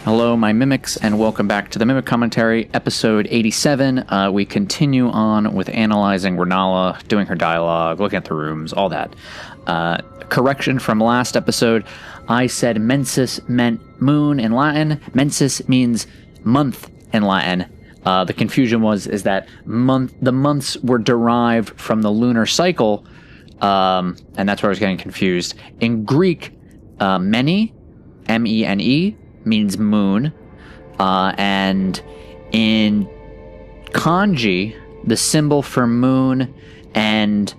Hello, my mimics, and welcome back to the Mimic Commentary, episode 87. We continue on with analyzing Rennala, doing her dialogue, looking at the rooms, all that. Correction from last episode, I said mensis meant moon in Latin. Mensis means month in Latin. The confusion is that the months were derived from the lunar cycle, and that's where I was getting confused. In Greek, mene, M-E-N-E, means moon, and in kanji, the symbol for moon and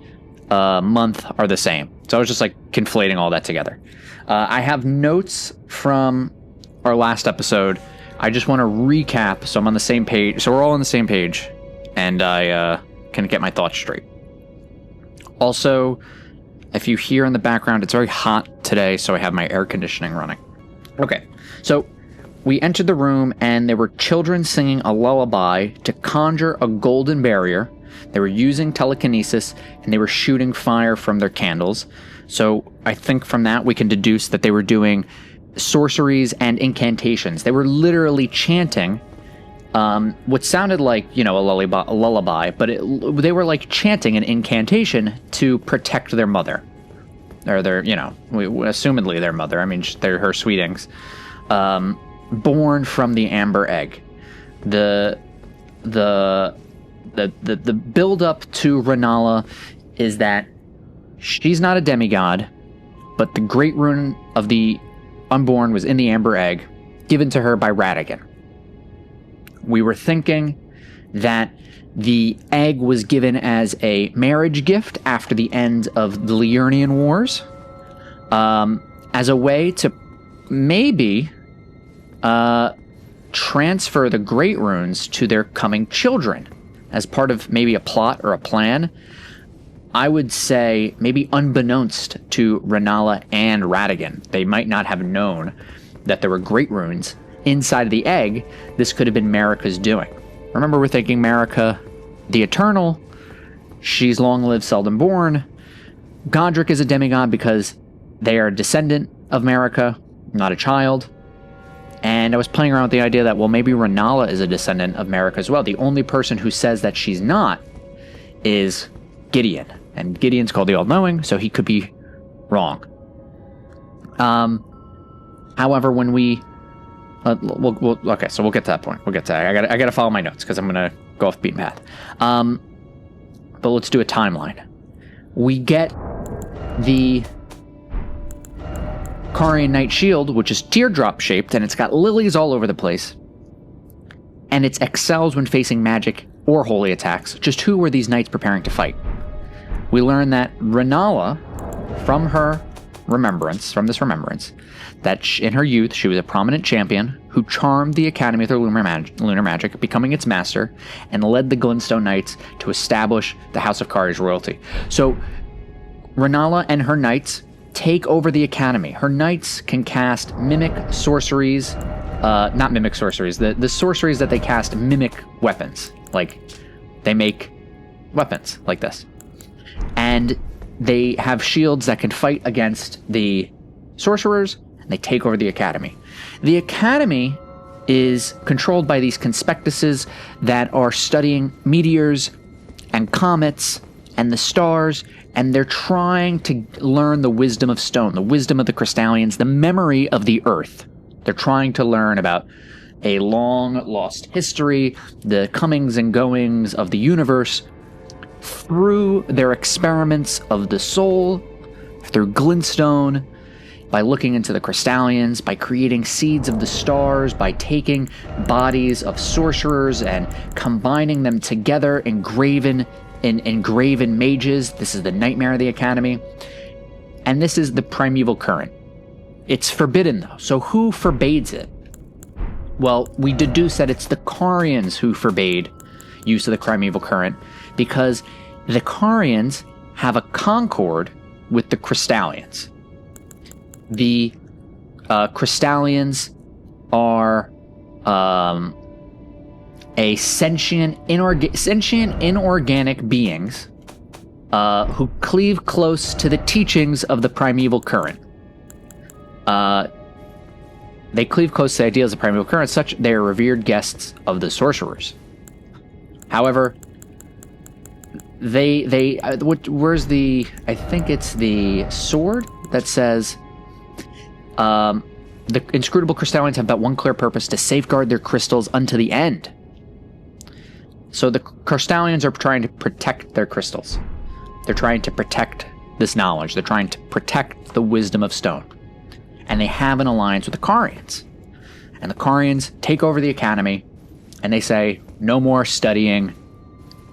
month are the same. So I was just like conflating all that together. I have notes from our last episode. I just want to recap so I'm on the same page. So we're all on the same page, and I can get my thoughts straight. Also, if you hear in the background, it's very hot today, so I have my air conditioning running. Okay, so we entered the room, and there were children singing a lullaby to conjure a golden barrier. They were using telekinesis, and they were shooting fire from their candles. So I think from that we can deduce that they were doing sorceries and incantations. They were literally chanting what sounded like, a lullaby, but they were like chanting an incantation to protect their mother. Or their, assumedly their mother. I mean, they're her sweetings. Born from the amber egg. The build up to Rennala is that she's not a demigod, but the great rune of the unborn was in the amber egg, given to her by Radagon. We were thinking that the egg was given as a marriage gift after the end of the Liurnian Wars, as a way to maybe transfer the great runes to their coming children, as part of maybe a plot or a plan. I would say maybe unbeknownst to Rennala and Radagon, they might not have known that there were great runes inside of the egg. This could have been Marika's doing. Remember, we're thinking Marika, the Eternal. She's long lived, seldom born. Godric is a demigod because they are a descendant of Marika, not a child. And I was playing around with the idea that, well, maybe Rennala is a descendant of Marika as well. The only person who says that she's not is Gideon. And Gideon's called the All-Knowing, so he could be wrong. However, when we... okay, so we'll get to that point. We'll get to that. I gotta follow my notes, because I'm going to go off the beaten path. But let's do a timeline. We get the Carian Knight Shield, which is teardrop shaped, and it's got lilies all over the place. And it excels when facing magic or holy attacks. Just who were these knights preparing to fight? We learn that Rennala, from this remembrance, that in her youth she was a prominent champion who charmed the Academy with her lunar magic, becoming its master, and led the Glintstone Knights to establish the House of Cards royalty. So Rennala and her knights take over the Academy. Her knights can cast mimic sorceries, not mimic sorceries, the sorceries that they cast mimic weapons. Like, they make weapons like this. And they have shields that can fight against the sorcerers, and they take over the Academy. The Academy is controlled by these conspectuses that are studying meteors and comets and the stars, and they're trying to learn the wisdom of stone, the wisdom of the Crystallians, the memory of the earth. They're trying to learn about a long-lost history, the comings and goings of the universe, through their experiments of the soul, through Glintstone, by looking into the Crystallians, by creating seeds of the stars, by taking bodies of sorcerers and combining them together in graven mages. This is the nightmare of the Academy. And this is the primeval current. It's forbidden, though. So who forbids it? Well, we deduce that it's the Carians who forbade use of the primeval current, because the Carians have a concord with the Crystallians. The Crystallians are a sentient inorganic beings who cleave close to the teachings of the primeval current. They cleave close to the ideals of primeval current, such they are revered guests of the sorcerers. However, where's the, I think it's the sword that says, the inscrutable crystallians have but one clear purpose: to safeguard their crystals unto the end. So the crystallians are trying to protect their crystals. They're trying to protect this knowledge. They're trying to protect the wisdom of stone. And they have an alliance with the Carians. And the Carians take over the academy, and they say, no more studying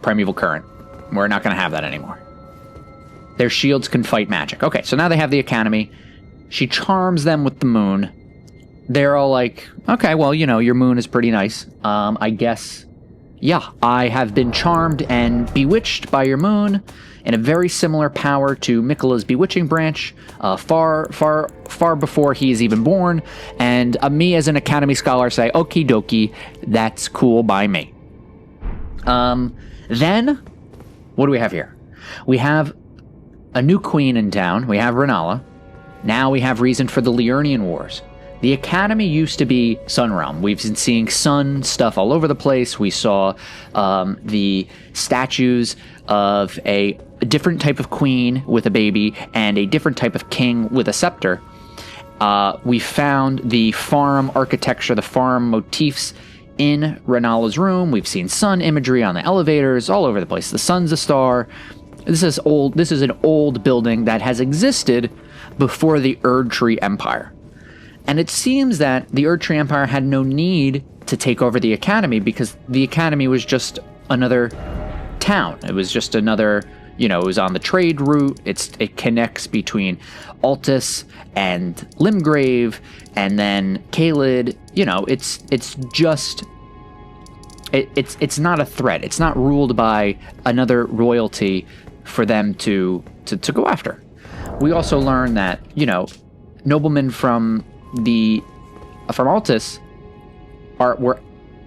primeval current. We're not going to have that anymore. Their shields can fight magic. Okay, so now they have the academy. She charms them with the moon. They're all like, okay, well, you know, your moon is pretty nice. I guess, yeah, I have been charmed and bewitched by your moon in a very similar power to Miquella's bewitching branch, far before he is even born. And me as an academy scholar say, okie dokie, that's cool by me. Then, what do we have here? We have a new queen in town. We have Rennala. Now we have reason for the Liurnian Wars. The Academy used to be Sunrealm. We've been seeing sun stuff all over the place. We saw the statues of a different type of queen with a baby and a different type of king with a scepter. We found the farm architecture, the farm motifs in Rennala's room. We've seen sun imagery on the elevators all over the place. The sun's a star. This is old. This is an old building that has existed before the Erdtree Empire. And it seems that the Erdtree Empire had no need to take over the Academy because the Academy was just another town. It was just another, you know, it was on the trade route. It connects between Altus and Limgrave and then Caelid. You know, it's not a threat. It's not ruled by another royalty for them to go after. We also learn that, you know, noblemen from Altus were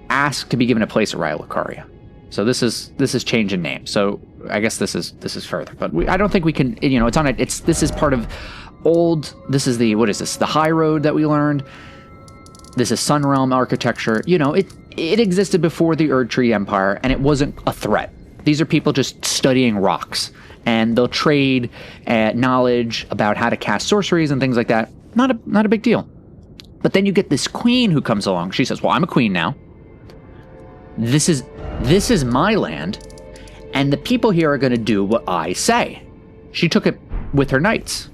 asked to be given a place at Rylakaria. So this is change in name. So I guess this is further, but I don't think we can. You know, this is part of old. This is the High Road that we learned. This is Sunrealm architecture. You know, it existed before the Erdtree Empire, and it wasn't a threat. These are people just studying rocks, and they'll trade knowledge about how to cast sorceries and things like that. Not a big deal. But then you get this queen who comes along. She says, well, I'm a queen now. This is my land, and the people here are going to do what I say. She took it with her knights.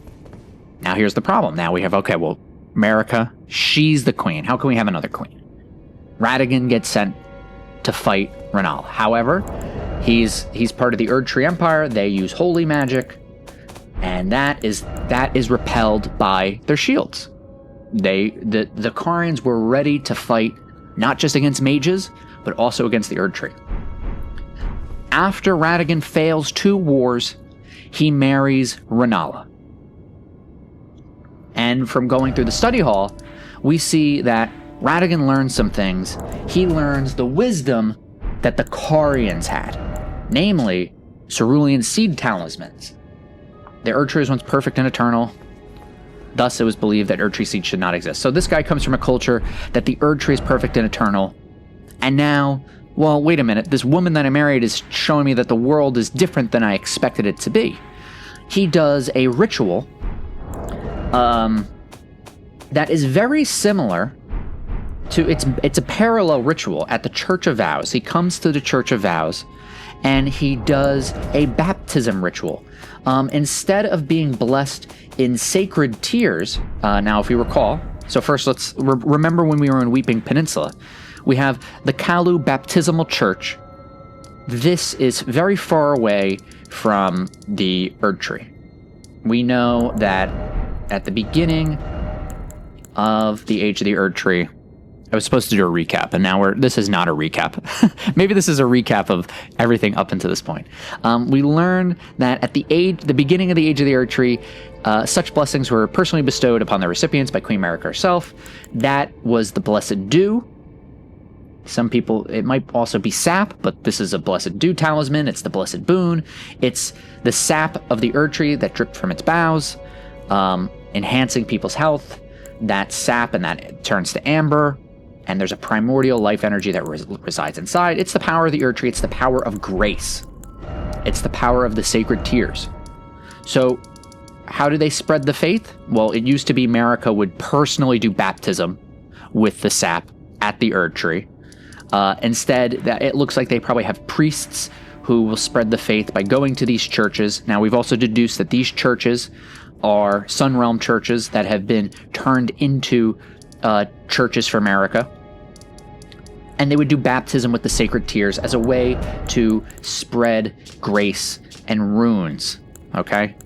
Now here's the problem. Now we have, okay, well, Marika, she's the queen. How can we have another queen? Radagon gets sent to fight Rennala. However, he's part of the Erdtree Empire. They use holy magic, and that is repelled by their shields. The Carians were ready to fight not just against mages, but also against the Erdtree. After Radagon fails 2 wars, he marries Rennala. And from going through the study hall, we see that Radagon learns some things. He learns the wisdom that the Carians had, namely cerulean seed talismans. The Erdtree is once perfect and eternal. Thus, it was believed that Erdtree seeds should not exist. So this guy comes from a culture that the Erdtree is perfect and eternal. And now, well, wait a minute. This woman that I married is showing me that the world is different than I expected it to be. He does a ritual that is very similar to, it's a parallel ritual at the Church of Vows. He comes to the Church of Vows and he does a baptism ritual. Instead of being blessed in sacred tears, now if you recall, so first let's remember when we were in Weeping Peninsula, we have the Kalu Baptismal Church. This is very far away from the Erdtree. We know that at the beginning of the Age of the Erdtree, I was supposed to do a recap, and now this is not a recap. Maybe this is a recap of everything up until this point. We learn that at the beginning of the Age of the Erdtree, such blessings were personally bestowed upon the recipients by Queen Marika herself. That was the Blessed Dew. Some people, it might also be sap, but this is a Blessed Dew talisman. It's the Blessed Boon. It's the sap of the Erdtree that dripped from its boughs, enhancing people's health. that sap and that turns to amber, and there's a primordial life energy that resides inside. It's the power of the Erd Tree. It's the power of grace. It's the power of the sacred tears. So how do they spread the faith? Well, it used to be Marika would personally do baptism with the sap at the Erd Tree. Instead, it looks like they probably have priests who will spread the faith by going to these churches. Now, we've also deduced that these churches are Sunrealm churches that have been turned into churches for Marika. And they would do baptism with the sacred tears as a way to spread grace and runes, okay?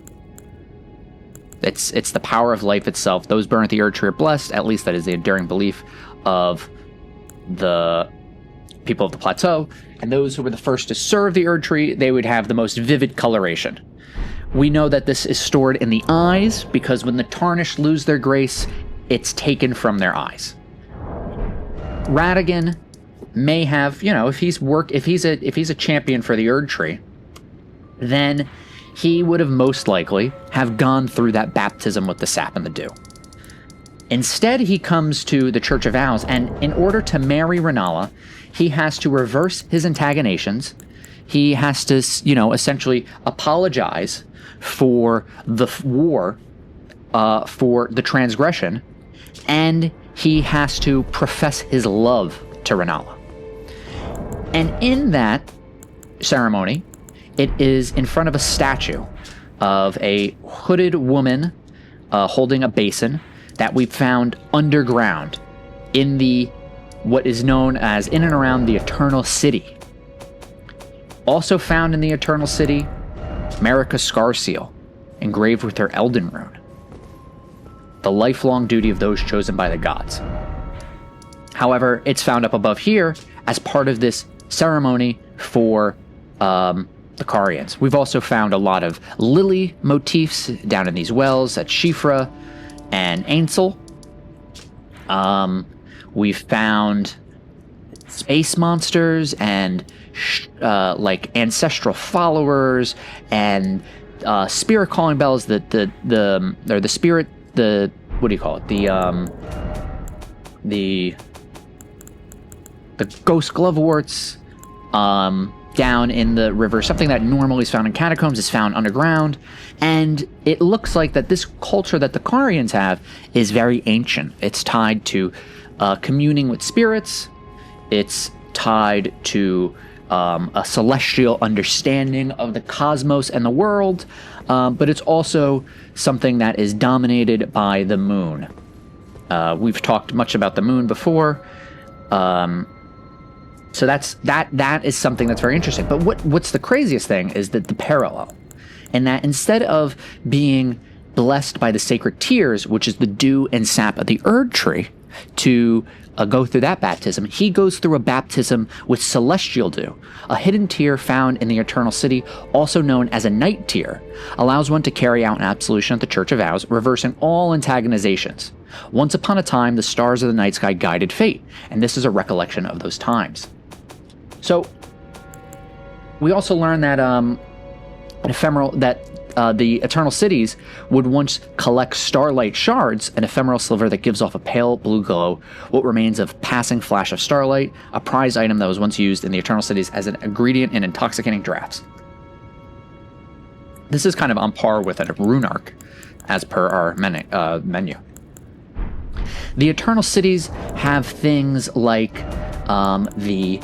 It's the power of life itself. Those born at the Erd Tree are blessed. At least that is the enduring belief of the people of the plateau. And those who were the first to serve the Erd Tree, they would have the most vivid coloration. We know that this is stored in the eyes because when the tarnished lose their grace, it's taken from their eyes. Radagon may have, if he's a champion for the Erd Tree, then he would have most likely have gone through that baptism with the sap and the dew. Instead, he comes to the Church of Vows, and in order to marry Rennala, he has to reverse his antagonizations. He has to, essentially apologize for the war, for the transgression, and he has to profess his love to Rennala. And in that ceremony, it is in front of a statue of a hooded woman holding a basin that we found underground in what is known as in and around the Eternal City. Also found in the Eternal City, Marika's scar seal, engraved with her Elden Rune. The lifelong duty of those chosen by the gods. However, it's found up above here as part of this ceremony for the Carians. We've also found a lot of lily motifs down in these wells at Shifra and Ainsel. We've found space monsters and like ancestral followers and spirit calling bells. What do you call it? The ghost gloveworts down in the river. Something that normally is found in catacombs is found underground. And it looks like that this culture that the Carians have is very ancient. It's tied to communing with spirits. It's tied to a celestial understanding of the cosmos and the world. But it's also something that is dominated by the moon. We've talked much about the moon before. So that is something that's very interesting. But what's the craziest thing is that the parallel. And that instead of being blessed by the sacred tears, which is the dew and sap of the Erd Tree, to go through that baptism, he goes through a baptism with celestial dew, a hidden tear found in the Eternal City, also known as a night tear, allows one to carry out an absolution at the Church of Vows, reversing all antagonizations. Once upon a time, the stars of the night sky guided fate, and this is a recollection of those times. So, we also learn that the Eternal Cities would once collect starlight shards, an ephemeral sliver that gives off a pale blue glow, what remains of passing flash of starlight, a prized item that was once used in the Eternal Cities as an ingredient in intoxicating drafts. This is kind of on par with a rune arc, as per our menu. The Eternal Cities have things like the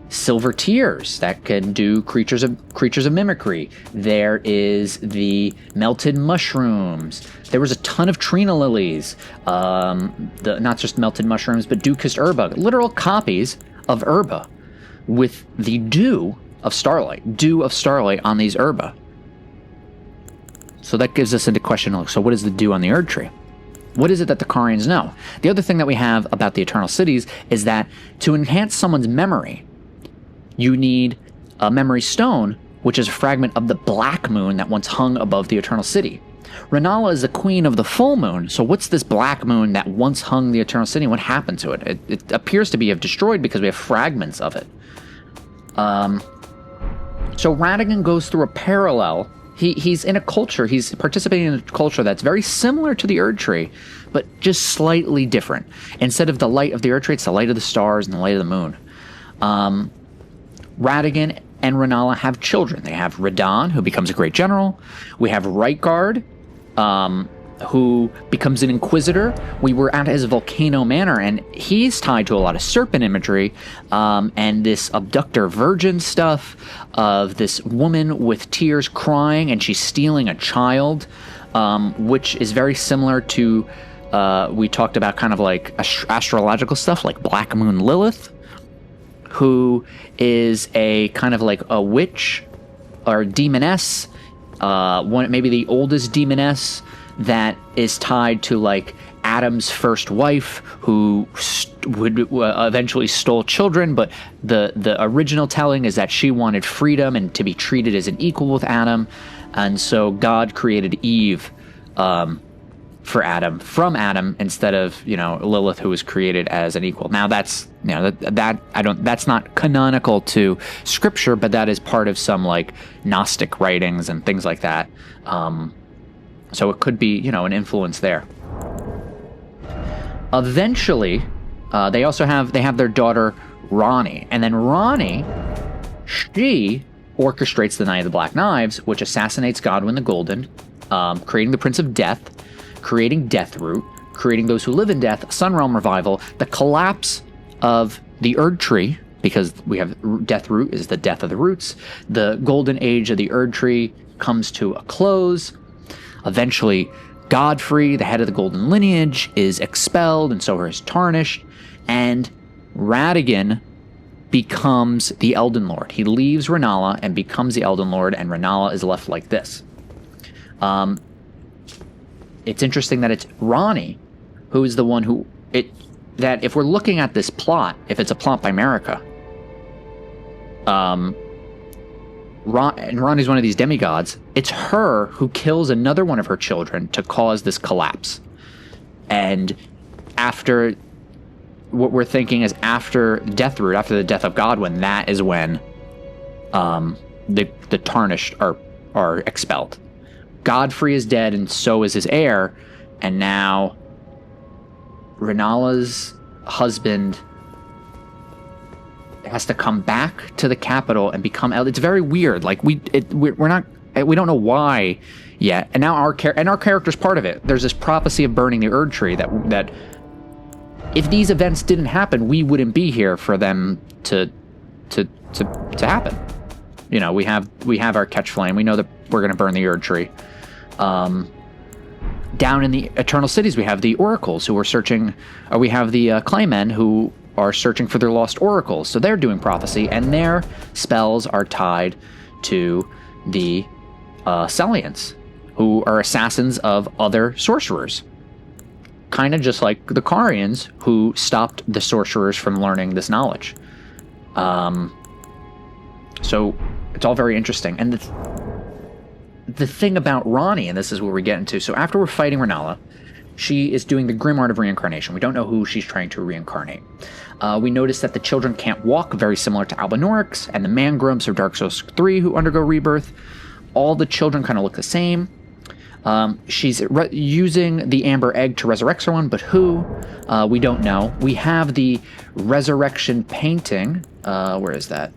silver tears that can do creatures of mimicry. There is the melted mushrooms. There was a ton of Trina lilies. Not just melted mushrooms, but dew-kissed herba. Literal copies of herba with the dew of starlight on these herba. So that gives us into question, so what is the dew on the Erd Tree? What is it that the Carians know? The other thing that we have about the Eternal Cities is that to enhance someone's memory, you need a memory stone, which is a fragment of the black moon that once hung above the Eternal City. Rennala is the queen of the full moon, so what's this black moon that once hung the Eternal City? What happened to it? It appears to be destroyed because we have fragments of it. So Radagon goes through a parallel He's in a culture, he's participating in a culture that's very similar to the Erd Tree, but just slightly different. Instead of the light of the Erd Tree, it's the light of the stars and the light of the moon. Radigan and Rennala have children. They have Radon, who becomes a great general. We have Reitgard, who becomes an inquisitor. We were at his Volcano Manor, and he's tied to a lot of serpent imagery, and this abductor virgin stuff of this woman with tears crying, and she's stealing a child, which is very similar to, we talked about kind of like astrological stuff, like Black Moon Lilith, who is a kind of like a witch or demoness, maybe the oldest demoness, that is tied to like Adam's first wife, who would eventually stole children, but the original telling is that she wanted freedom and to be treated as an equal with Adam, and so God created Eve from Adam instead of Lilith, who was created as an equal. Now that's that's not canonical to Scripture, but that is part of some like Gnostic writings and things like that. So it could be, an influence there. Eventually, they have their daughter Ronnie, and then Ronnie, she orchestrates the Night of the Black Knives, which assassinates Godwyn the Golden, creating the Prince of Death, creating Deathroot, creating Those Who Live in Death, Sunrealm Revival, the collapse of the Erd Tree, because we have Deathroot is the death of the roots. The golden age of the Erd Tree comes to a close. Eventually, Godfrey, the head of the Golden Lineage, is expelled, and so is tarnished, and Radigan becomes the Elden Lord. He leaves Rennala and becomes the Elden Lord, and Rennala is left like this. It's interesting that it's Ronnie who is the one that if we're looking at this plot, if it's a plot by Marika, and Ronnie's one of these demigods, it's her who kills another one of her children to cause this collapse. And after, what we're thinking is after Deathroot, after the death of Godwyn, that is when the tarnished are expelled. Godfrey is dead, and so is his heir, and now Rennala's husband has to come back to the capital and become. It's very weird. Like we don't know why yet. And now our character's part of it. There's this prophecy of burning the Erd Tree that if these events didn't happen, we wouldn't be here for them to happen. We have our catch flame. We know that we're going to burn the Erd Tree. Down in the Eternal Cities, we have the Oracles who are searching. We have the Claymen who are searching for their lost oracles. So they're doing prophecy, and their spells are tied to the Sellians, who are assassins of other sorcerers. Kind of just like the Carians, who stopped the sorcerers from learning this knowledge. So it's all very interesting. And the thing about Ronnie, and this is where we get into, so after we're fighting Rennala, she is doing the Grim Art of Reincarnation. We don't know who she's trying to reincarnate. We notice that the children can't walk, very similar to Albinorix, and the Mangrubs of Dark Souls 3 who undergo rebirth. All the children kind of look the same. She's using the Amber Egg to resurrect someone, but who? We don't know. We have the resurrection painting. Where is that?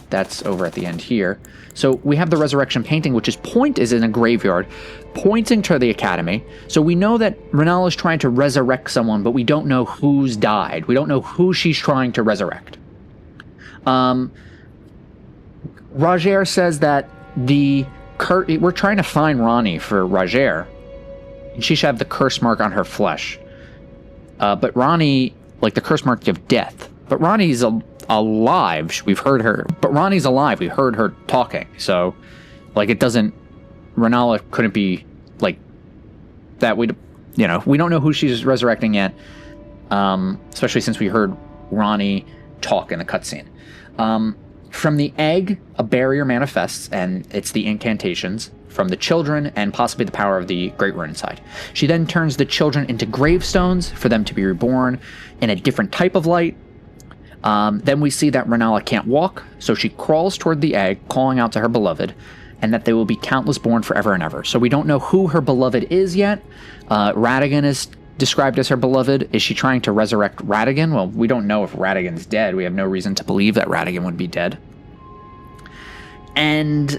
That's over at the end here. So we have the resurrection painting, which is in a graveyard, pointing to the academy. So we know that Rennala is trying to resurrect someone, but we don't know who's died. We don't know who she's trying to resurrect. Roger says that we're trying to find Ronnie for Roger, and she should have the curse mark on her flesh. But Ronnie, like the curse mark of death. But Ronnie's alive. We've heard her. But Ronnie's alive. We heard her talking. So, like, it doesn't. Rennala couldn't be like that. We don't know who she's resurrecting yet. Especially since we heard Ronnie talk in the cutscene. From the egg, a barrier manifests, and it's the incantations from the children and possibly the power of the Great Rune inside. She then turns the children into gravestones for them to be reborn in a different type of light. Then we see that Rennala can't walk, so she crawls toward the egg, calling out to her beloved. and that they will be countless born forever and ever. So we don't know who her beloved is yet. Radagon is described as her beloved. Is she trying to resurrect Radagon? Well, we don't know if Radagon's dead. We have no reason to believe that Radagon would be dead. And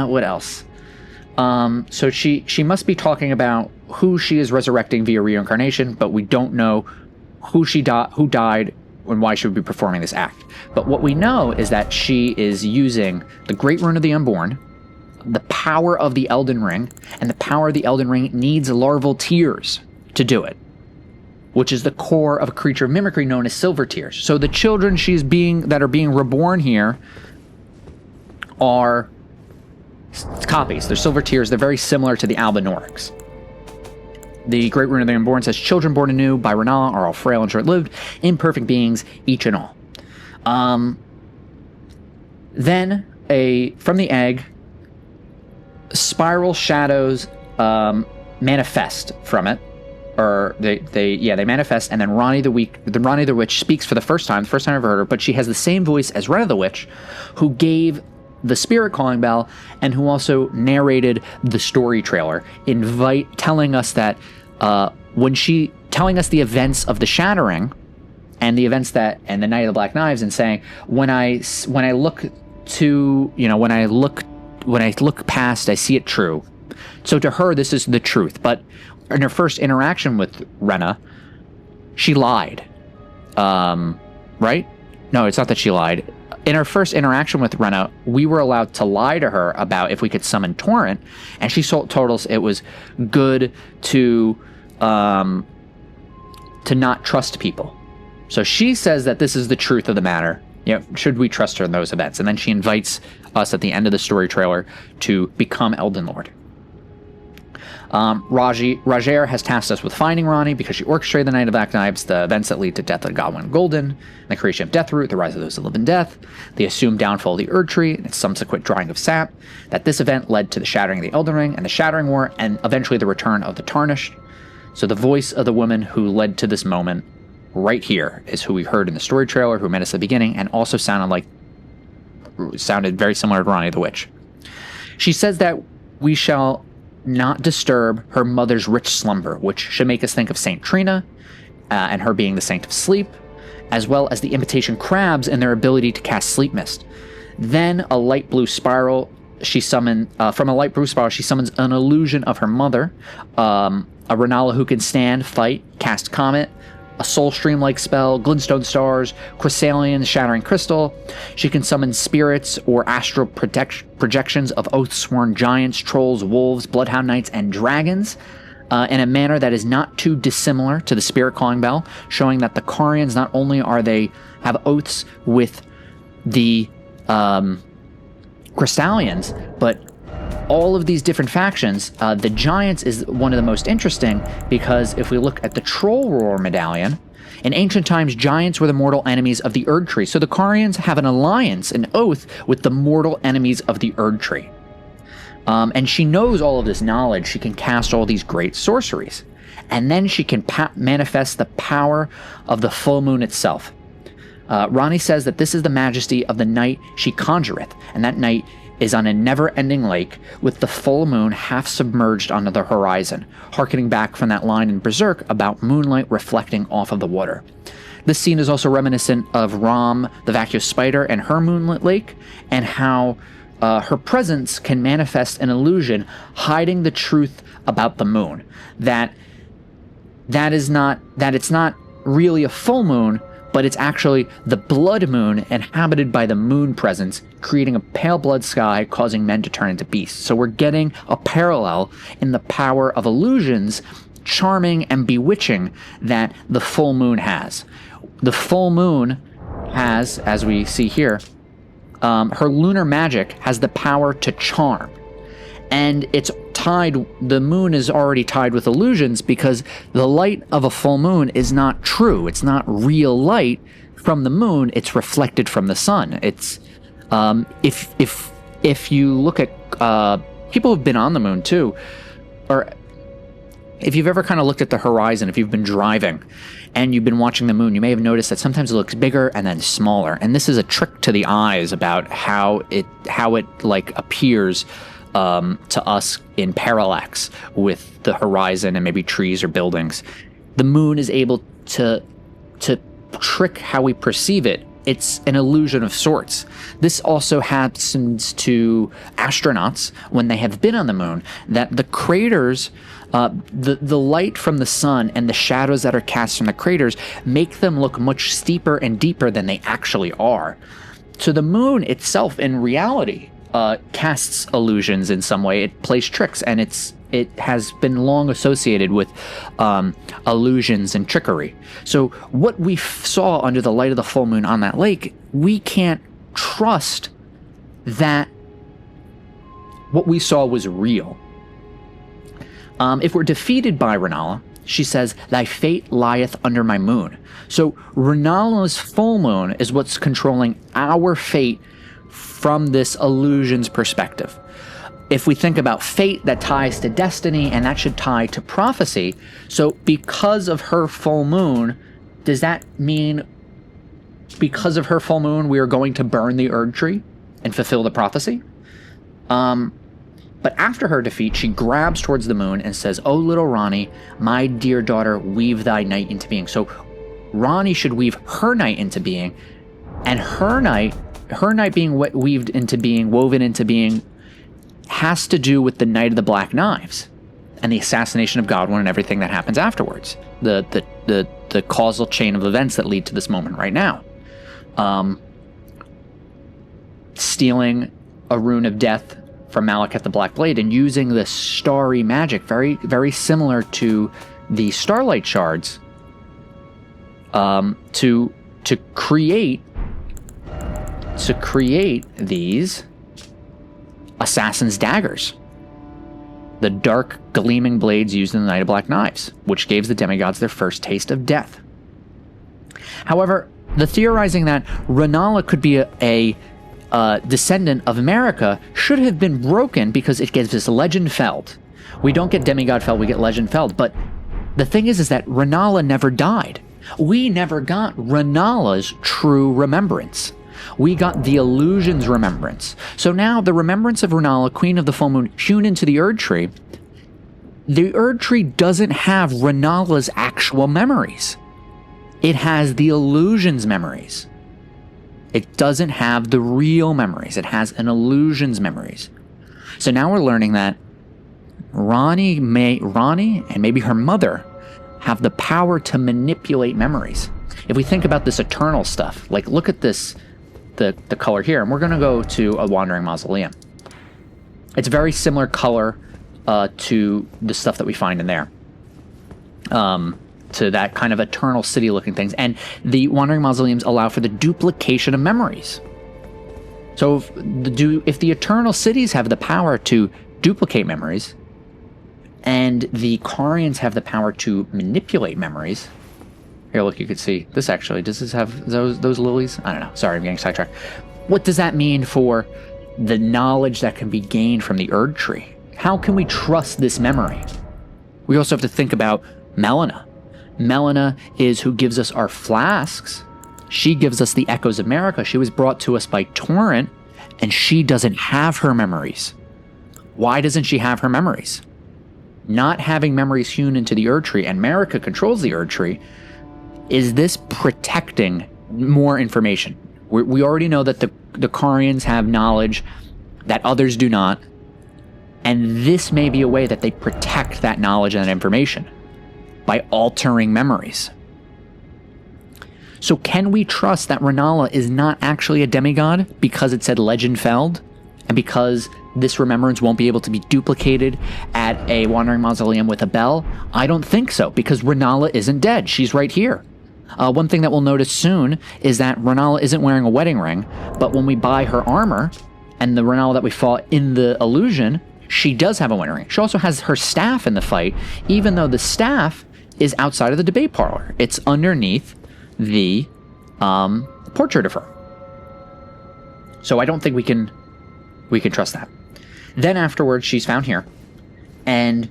what else? So she must be talking about who she is resurrecting via reincarnation, but we don't know who died and why she would be performing this act. But what we know is that she is using the Great Rune of the Unborn, the power of the Elden Ring, and the power of the Elden Ring needs larval tears to do it, which is the core of a creature of mimicry known as silver tears. So the children that are being reborn here are copies. They're silver tears. They're very similar to the Albinorics. The Great Rune of the Unborn says, children born anew by Rennala are all frail and short-lived, imperfect beings, each and all. Then, from the egg, spiral shadows manifest from it. Or they manifest, and then Ranni the Witch speaks for the first time I've ever heard her, but she has the same voice as Rennala the Witch, who gave the spirit calling bell, and who also narrated the story trailer, telling us that telling us the events of the Shattering, and the events and the Night of the Black Knives, and saying, when I look past, I see it true. So to her, this is the truth. But in her first interaction with Rennala, she lied. Right? No, it's not that she lied. In our first interaction with Rennala, we were allowed to lie to her about if we could summon Torrent, and she told us it was good to not trust people. So she says that this is the truth of the matter. Should we trust her in those events? And then she invites us at the end of the story trailer to become Elden Lord. Roger has tasked us with finding Ranni because she orchestrated the Night of Black Knives, the events that lead to death of Godwyn Golden, the creation of Deathroot, the rise of those that live in death, the assumed downfall of the Erd Tree, and its subsequent drawing of sap, that this event led to the shattering of the Elden Ring and the Shattering War, and eventually the return of the Tarnished. So the voice of the woman who led to this moment right here is who we heard in the story trailer, who met us at the beginning, and also sounded very similar to Ranni the Witch. She says that we shall not disturb her mother's rich slumber, which should make us think of Saint Trina and her being the Saint of Sleep, as well as the imitation crabs and their ability to cast sleep mist. Then a light blue spiral, from a light blue spiral, she summons an illusion of her mother, a Rennala who can stand, fight, cast Comet, a soul stream-like spell, glintstone stars, Chrysalian shattering crystal. She can summon spirits or astral projections of oath-sworn giants, trolls, wolves, bloodhound knights, and dragons in a manner that is not too dissimilar to the spirit calling bell, showing that the Carians not only have oaths with the Crystallians, but all of these different factions. The Giants is one of the most interesting, because if we look at the Troll Roar medallion, in ancient times, Giants were the mortal enemies of the Erd Tree. So the Carians have an alliance, an oath, with the mortal enemies of the Erd Tree. And she knows all of this knowledge. She can cast all these great sorceries. And then she can manifest the power of the full moon itself. Ranni says that this is the majesty of the night she conjureth, and that night is on a never-ending lake, with the full moon half submerged onto the horizon, harkening back from that line in Berserk about moonlight reflecting off of the water. This scene is also reminiscent of Ram, the vacuous spider, and her moonlit lake, and how her presence can manifest an illusion hiding the truth about the moon. That it's not really a full moon, but it's actually the blood moon inhabited by the moon presence, creating a pale blood sky, causing men to turn into beasts. So we're getting a parallel in the power of illusions, charming and bewitching, that the full moon has. The full moon has, as we see here, her lunar magic has the power to charm. And the moon is already tied with illusions, because the light of a full moon is not true. It's not real light from the moon. It's reflected from the sun. It's, if you look at, people who've been on the moon too, or if you've ever kind of looked at the horizon, if you've been driving and you've been watching the moon, you may have noticed that sometimes it looks bigger and then smaller. And this is a trick to the eyes about how it like appears to us in parallax with the horizon and maybe trees or buildings. The moon is able to trick how we perceive it. It's an illusion of sorts. This also happens to astronauts when they have been on the moon, that the craters, the light from the sun and the shadows that are cast from the craters make them look much steeper and deeper than they actually are. So the moon itself, in reality, casts illusions in some way. It plays tricks, and it has been long associated with illusions and trickery. So what we saw under the light of the full moon on that lake, we can't trust that what we saw was real. If we're defeated by Rennala, she says, "Thy fate lieth under my moon." So Rennala's full moon is what's controlling our fate from this illusion's perspective. If we think about fate, that ties to destiny, and that should tie to prophecy. So because of her full moon, does that mean because of her full moon we are going to burn the Erd Tree and fulfill the prophecy? But after her defeat, she grabs towards the moon and says, "O little Ranni, my dear daughter, weave thy night into being." So Ranni should weave her night into being, and her night being woven into being, has to do with the Night of the Black Knives and the assassination of Godwin and everything that happens afterwards. The causal chain of events that lead to this moment right now. Stealing a rune of death from Malekith the Black Blade and using the starry magic, very, very similar to the Starlight Shards, to create these assassin's daggers, the dark gleaming blades used in the Night of Black Knives, which gave the demigods their first taste of death. However, the theorizing that Rennala could be a descendant of America should have been broken, because it gives us Legend Feld. We don't get Demigod Feld, we get Legend Feld. But the thing is that Rennala never died. We never got Rennala's true remembrance. We got the illusion's remembrance. So now the remembrance of Rennala, Queen of the Full Moon, hewn into the Erd Tree, the Erd Tree doesn't have Rennala's actual memories. It has the illusion's memories. It doesn't have the real memories. It has an illusion's memories. So now we're learning that Ranni and maybe her mother have the power to manipulate memories. If we think about this eternal stuff, like look at this, the color here, and we're going to go to a Wandering Mausoleum. It's very similar color to the stuff that we find in there. To that kind of eternal city looking things. And the Wandering Mausoleums allow for the duplication of memories. So if the eternal cities have the power to duplicate memories, and the Carians have the power to manipulate memories. Here, look, you can see this actually. Does this have those lilies? I don't know. Sorry, I'm getting sidetracked. What does that mean for the knowledge that can be gained from the Erd Tree? How can we trust this memory? We also have to think about Melina. Melina is who gives us our flasks. She gives us the Echoes of Marika. She was brought to us by Torrent, and she doesn't have her memories. Why doesn't she have her memories? Not having memories hewn into the Erd Tree, and Marika controls the Erd Tree, is this protecting more information? We already know that the Carians have knowledge that others do not, and this may be a way that they protect that knowledge and that information by altering memories. So can we trust that Rennala is not actually a demigod because it said Legend Feld, and because this remembrance won't be able to be duplicated at a Wandering Mausoleum with a bell? I don't think so, because Rennala isn't dead. She's right here. One thing that we'll notice soon is that Rennala isn't wearing a wedding ring, but when we buy her armor, and the Rennala that we fought in the illusion, she does have a wedding ring. She also has her staff in the fight, even though the staff is outside of the debate parlor. It's underneath the portrait of her. So I don't think we can trust that. Then afterwards, she's found here, and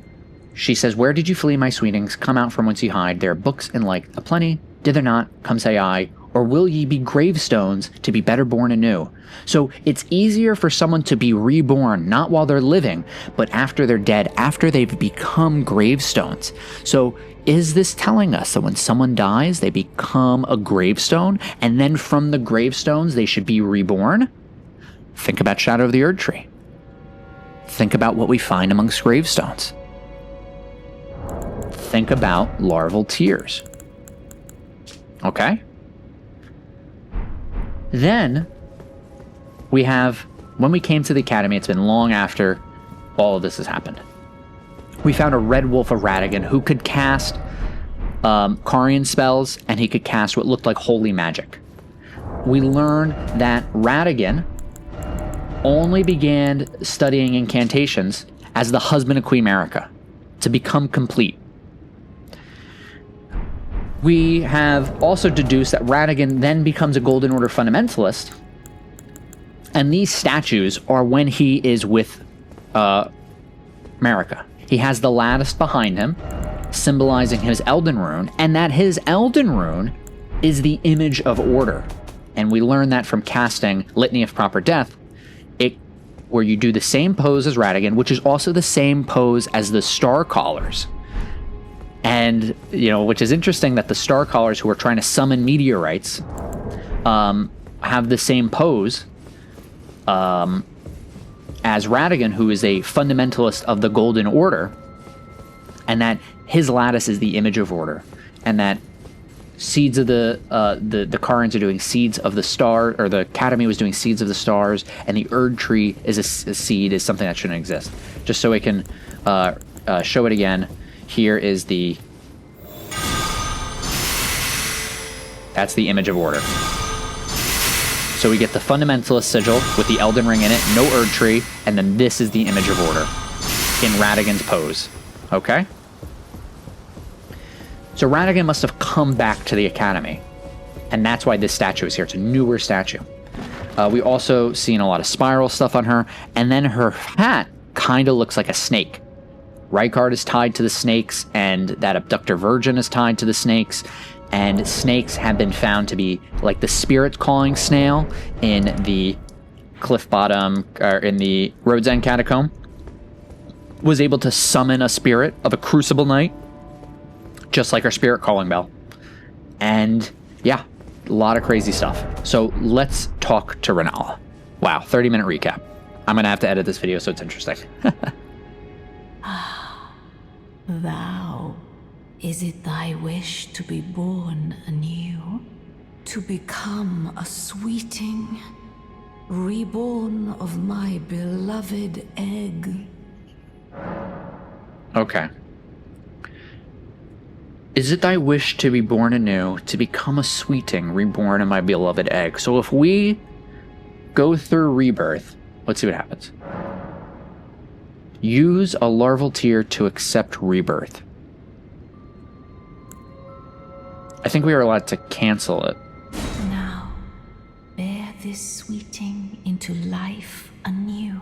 she says, "Where did you flee, my sweetings? Come out from whence you hide. There are books and light aplenty. Did there not? Come say I. or will ye be gravestones to be better born anew? So it's easier for someone to be reborn, not while they're living, but after they're dead, after they've become gravestones. So is this telling us that when someone dies, they become a gravestone, and then from the gravestones, they should be reborn? Think about Shadow of the Erd Tree. Think about what we find amongst gravestones. Think about larval tears. Okay? Then, we have, when we came to the academy, it's been long after all of this has happened. We found a red wolf of Radagon who could cast Carian spells, and he could cast what looked like holy magic. We learned that Radagon only began studying incantations as the husband of Queen Marika to become complete. We have also deduced that Radagon then becomes a Golden Order fundamentalist, and these statues are when he is with Marika. He has the lattice behind him, symbolizing his Elden Rune, and that his Elden Rune is the image of order. And we learn that from casting Litany of Proper Death, where you do the same pose as Radagon, which is also the same pose as the Star Callers. And, which is interesting that the Star Callers who are trying to summon meteorites have the same pose as Radagon, who is a fundamentalist of the Golden Order, and that his lattice is the image of order, and that seeds of the Carians are doing seeds of the star, or the Academy was doing seeds of the stars, and the Erd Tree is a seed, is something that shouldn't exist. Just so we can show it again. Here is that's the image of order. So we get the fundamentalist sigil with the Elden Ring in it, no Erd Tree, and then this is the image of order in Radagon's pose. Okay? So Radagon must have come back to the Academy, and that's why this statue is here. It's a newer statue. We also seen a lot of spiral stuff on her, and then her hat kind of looks like a snake. Rykard is tied to the snakes, and that abductor virgin is tied to the snakes, and snakes have been found to be like the spirit calling snail in the cliff bottom, or in the Road's End catacomb, was able to summon a spirit of a crucible knight, just like our spirit calling bell. And yeah, a lot of crazy stuff. So let's talk to Rennala. Wow, 30-minute recap. I'm gonna have to edit this video so it's interesting. Thou, is it thy wish to be born anew? To become a sweeting, reborn of my beloved egg? Okay. Is it thy wish to be born anew, to become a sweeting, reborn of my beloved egg? So if we go through Rebirth, let's see what happens. Use a larval tear to accept Rebirth. I think we are allowed to cancel it. Now, bear this sweeting into life anew.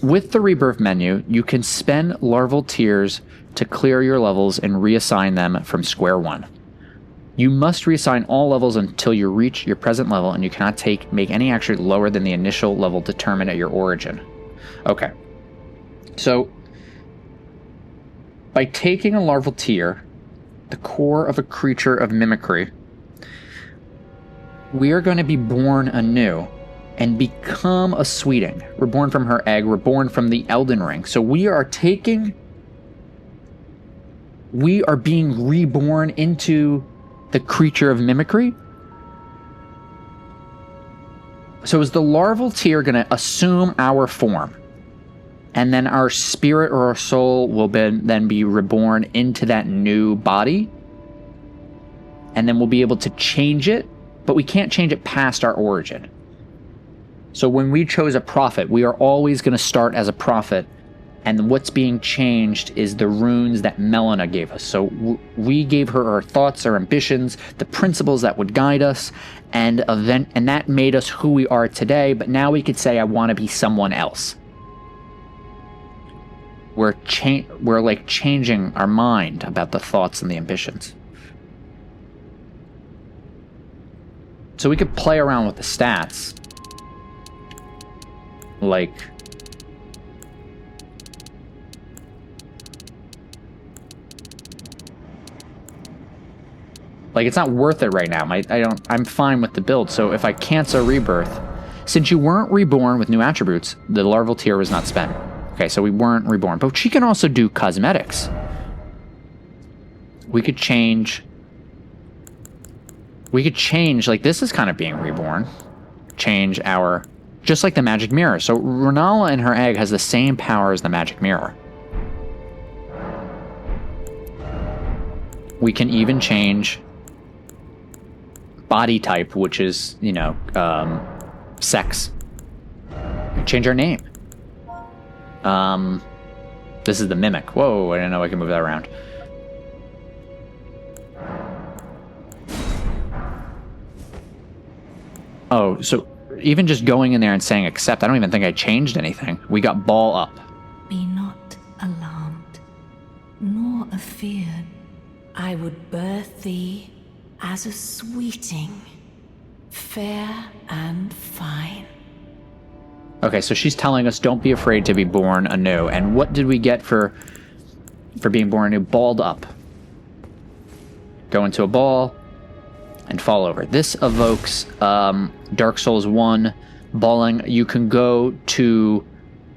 With the Rebirth menu, you can spend larval tears to clear your levels and reassign them from square one. You must reassign all levels until you reach your present level, and you cannot make any action lower than the initial level determined at your origin. Okay. So, by taking a larval tear, the core of a creature of mimicry, we are going to be born anew and become a sweeting. We're born from her egg. We're born from the Elden Ring. So we are being reborn into the creature of mimicry. So is the larval tear going to assume our form? And then our spirit or our soul will then be reborn into that new body? And then we'll be able to change it, but we can't change it past our origin. So when we chose a prophet, we are always going to start as a prophet, and what's being changed is the runes that Melina gave us. So we gave her our thoughts, our ambitions, the principles that would guide us, and that made us who we are today. But now we could say, I want to be someone else. We're like changing our mind about the thoughts and the ambitions. So we could play around with the stats. Like... it's not worth it right now. I'm fine with the build. So if I cancel Rebirth, since you weren't reborn with new attributes, the larval tier was not spent. Okay, so we weren't reborn. But she can also do cosmetics. We could change... like, this is kind of being reborn. Change our... just like the magic mirror. So Rennala and her egg has the same power as the magic mirror. We can even change body type, which is, you know, sex. Change our name. This is the mimic. Whoa, I didn't know I could move that around. Oh, so even just going in there and saying accept, I don't even think I changed anything. We got ball up. Be not alarmed, nor afeared. I would birth thee as a sweeting, fair and fine. Okay, so she's telling us don't be afraid to be born anew. And what did we get for being born anew? Balled up. Go into a ball and fall over. This evokes Dark Souls 1 balling. You can go to...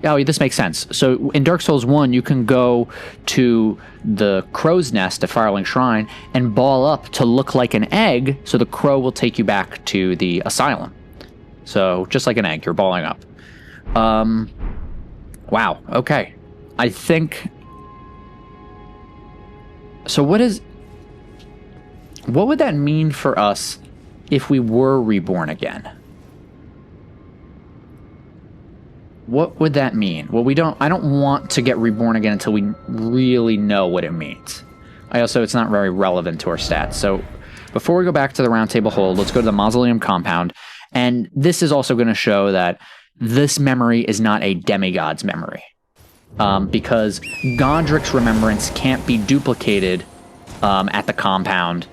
oh, this makes sense. So in Dark Souls 1, you can go to the crow's nest at Firelink Shrine and ball up to look like an egg, so the crow will take you back to the asylum. So just like an egg, you're balling up. Wow, okay. I think... so what would that mean for us if we were reborn again? What would that mean? Well, I don't want to get reborn again until we really know what it means. It's not very relevant to our stats. So before we go back to the round table hold, let's go to the Mausoleum compound. And this is also going to show that this memory is not a demigod's memory. Because Godric's remembrance can't be duplicated at the compound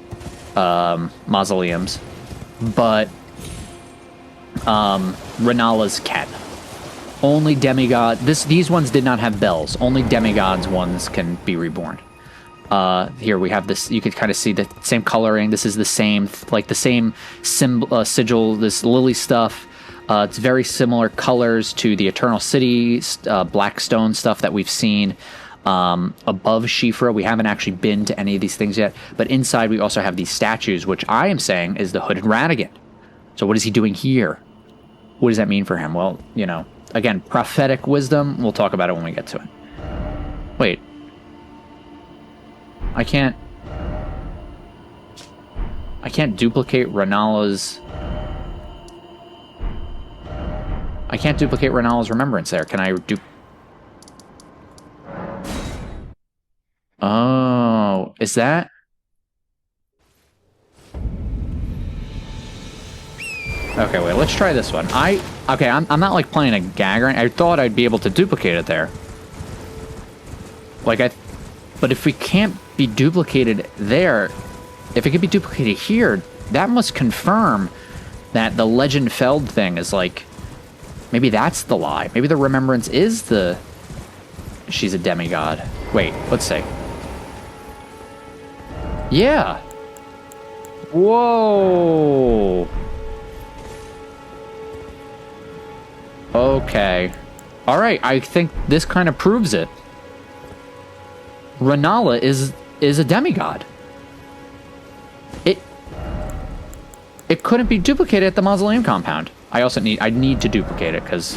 mausoleums, but Rennala's can. Only demigod... these ones did not have bells. Only demigods ones can be reborn. Here we have this... you could kind of see the same coloring. This is the same... like the same symbol, sigil, this lily stuff. It's very similar colors to the Eternal City, black stone stuff that we've seen above Shifra. We haven't actually been to any of these things yet. But inside we also have these statues, which I am saying is the Hooded Radigan. So what is he doing here? What does that mean for him? Well, you know... again, prophetic wisdom. We'll talk about it when we get to it. Wait. I can't duplicate Rennala's... I can't duplicate Rennala's remembrance there. Can I do... oh, is that... okay, wait, let's try this one. Okay, I'm not like playing a gag or anything. I thought I'd be able to duplicate it there. Like but if we can't be duplicated there, if it could be duplicated here, that must confirm that the Legend Feld thing is like, maybe that's the lie. Maybe the remembrance is she's a demigod. Wait, let's see. Yeah. Whoa. Okay. Alright, I think this kind of proves it. Rennala is a demigod. It couldn't be duplicated at the Mausoleum compound. I need to duplicate it, because...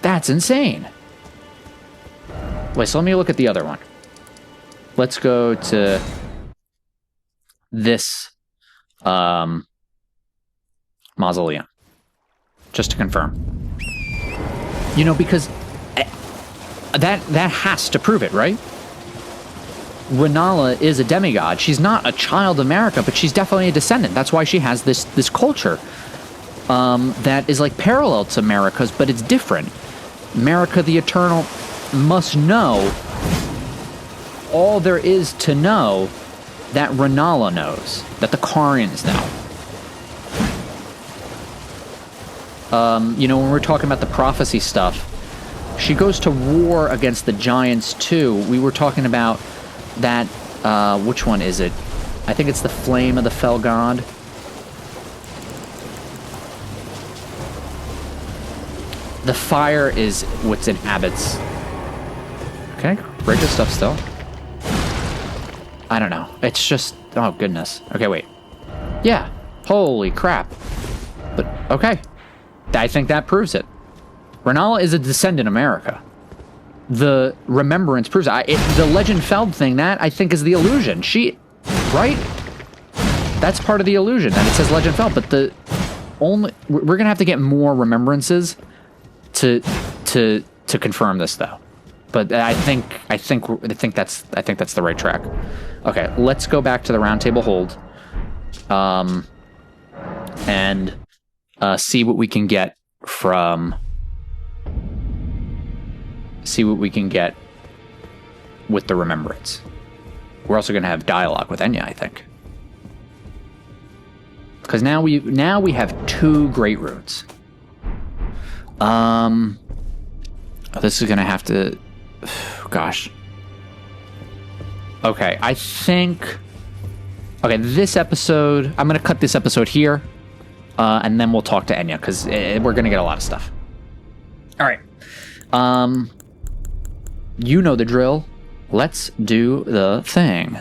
that's insane. Wait, so let me look at the other one. Let's go to... this... mausoleum. Just to confirm. You know, because that has to prove it, right? Rennala is a demigod. She's not a child of Marika, but she's definitely a descendant. That's why she has this culture that is like parallel to Marika's, but it's different. Marika the Eternal must know all there is to know that Rennala knows, that the Carians know. When we're talking about the prophecy stuff, she goes to war against the giants too. We were talking about that, which one is it? I think it's the Flame of the Fell God. The fire is what's in Abbott's. Okay, break this stuff still. I don't know. It's just, oh goodness. Okay, wait. Yeah. Holy crap. But, okay. I think that proves it. Rennala is a descendant America. The Remembrance proves it. The Legend Feld thing, that I think is the illusion. Right? That's part of the illusion, that it says Legend Feld, but we're gonna have to get more remembrances to confirm this though. But I think that's the right track. Okay, let's go back to the round table hold, and see what we can get with the Remembrance. We're also going to have dialogue with Enya, I think, because now we have 2 great runes. This is going to have to. Gosh. Okay, I think... Okay, this episode... I'm going to cut this episode here, and then we'll talk to Enya, because we're going to get a lot of stuff. All right. You know the drill. Let's do the thing.